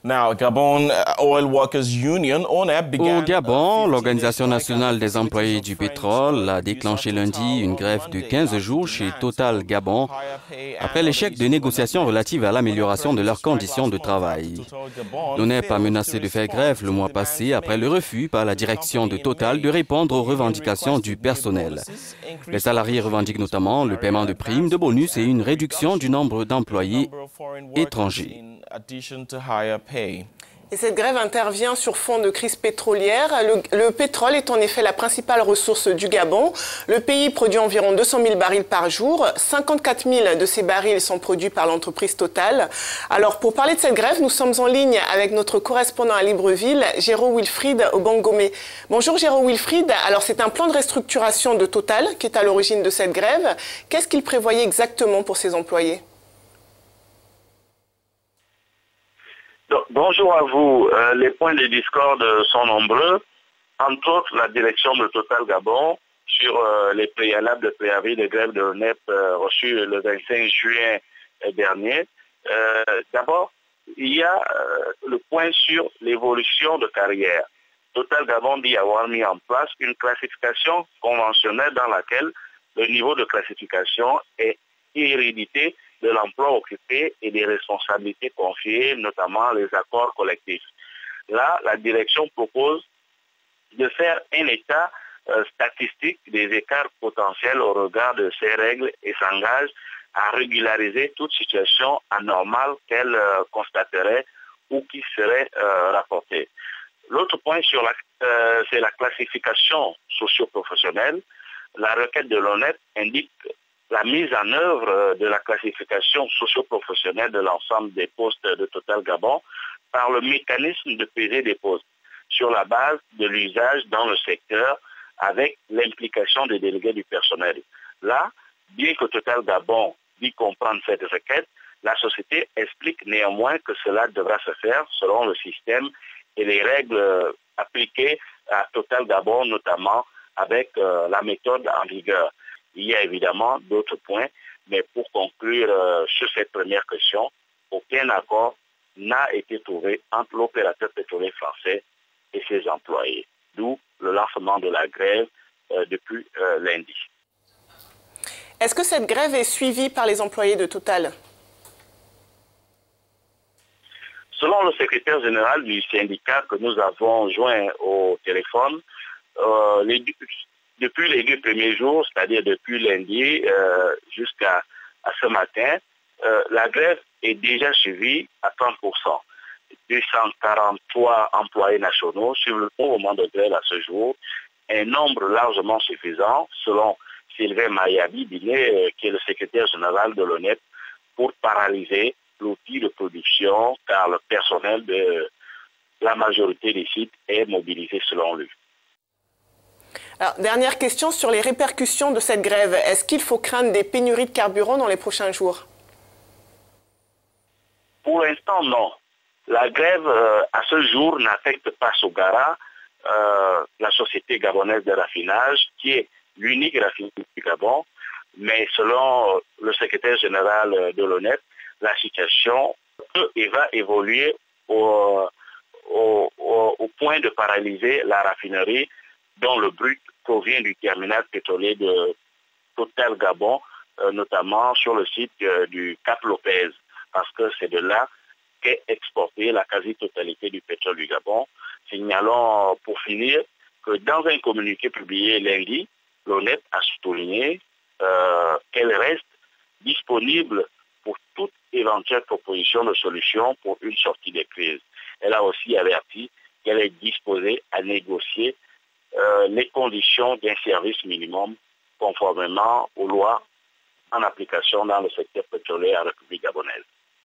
Au Gabon, l'Organisation nationale des employés du pétrole a déclenché lundi une grève de 15 jours chez Total Gabon après l'échec de négociations relatives à l'amélioration de leurs conditions de travail. L'ONEP a menacé de faire grève le mois passé après le refus par la direction de Total de répondre aux revendications du personnel. Les salariés revendiquent notamment le paiement de primes, de bonus et une réduction du nombre d'employés étrangers. Et cette grève intervient sur fond de crise pétrolière. Le pétrole est en effet la principale ressource du Gabon. Le pays produit environ 200 000 barils par jour. 54 000 de ces barils sont produits par l'entreprise Total. Alors, pour parler de cette grève, nous sommes en ligne avec notre correspondant à Libreville, Géraud Wilfried Obangomé. Bonjour Géraud Wilfried. Alors, c'est un plan de restructuration de Total qui est à l'origine de cette grève. Qu'est-ce qu'il prévoyait exactement pour ses employés ? Bonjour à vous. Les points de discorde sont nombreux. Entre autres, la direction de Total Gabon sur les préalables de préavis de grève de l'ONEP reçus le 25 juin dernier. D'abord, il y a le point sur l'évolution de carrière. Total Gabon dit avoir mis en place une classification conventionnelle dans laquelle le niveau de classification est hérédité de l'emploi occupé et des responsabilités confiées, notamment les accords collectifs. Là, la direction propose de faire un état statistique des écarts potentiels au regard de ces règles et s'engage à régulariser toute situation anormale qu'elle constaterait ou qui serait rapportée. L'autre point c'est la classification socio-professionnelle. La requête de l'ONEP indique la mise en œuvre de la classification socio-professionnelle de l'ensemble des postes de Total Gabon par le mécanisme de pesée des postes sur la base de l'usage dans le secteur avec l'implication des délégués du personnel. Là, bien que Total Gabon dit comprendre cette requête, la société explique néanmoins que cela devra se faire selon le système et les règles appliquées à Total Gabon, notamment avec la méthode en vigueur. Il y a évidemment d'autres points, mais pour conclure sur cette première question, aucun accord n'a été trouvé entre l'opérateur pétrolier français et ses employés, d'où le lancement de la grève depuis lundi. Est-ce que cette grève est suivie par les employés de Total ? Selon le secrétaire général du syndicat que nous avons joint au téléphone, depuis les 2 premiers jours, c'est-à-dire depuis lundi jusqu'à ce matin, la grève est déjà suivie à 30%. 243 employés nationaux suivent le mouvement de grève à ce jour, un nombre largement suffisant, selon Sylvain Mayabi, qui est le secrétaire général de l'ONEP, pour paralyser l'outil de production, car le personnel de la majorité des sites est mobilisé selon lui. Alors, dernière question sur les répercussions de cette grève. Est-ce qu'il faut craindre des pénuries de carburant dans les prochains jours ? Pour l'instant, non. La grève, à ce jour, n'affecte pas Sogara, la société gabonaise de raffinage, qui est l'unique raffinerie du Gabon. Mais selon le secrétaire général de l'ONEP, la situation peut et va évoluer au point de paralyser la raffinerie dont le brut provient du terminal pétrolier de Total Gabon, notamment sur le site du Cap Lopez, parce que c'est de là qu'est exportée la quasi-totalité du pétrole du Gabon. Signalons pour finir que dans un communiqué publié lundi, l'ONEP a souligné qu'elle reste disponible pour toute éventuelle proposition de solution pour une sortie des crises. Elle a aussi averti qu'elle est disposée à négocier les conditions d'un service minimum conformément aux lois en application dans le secteur pétrolier à la République gabonaise.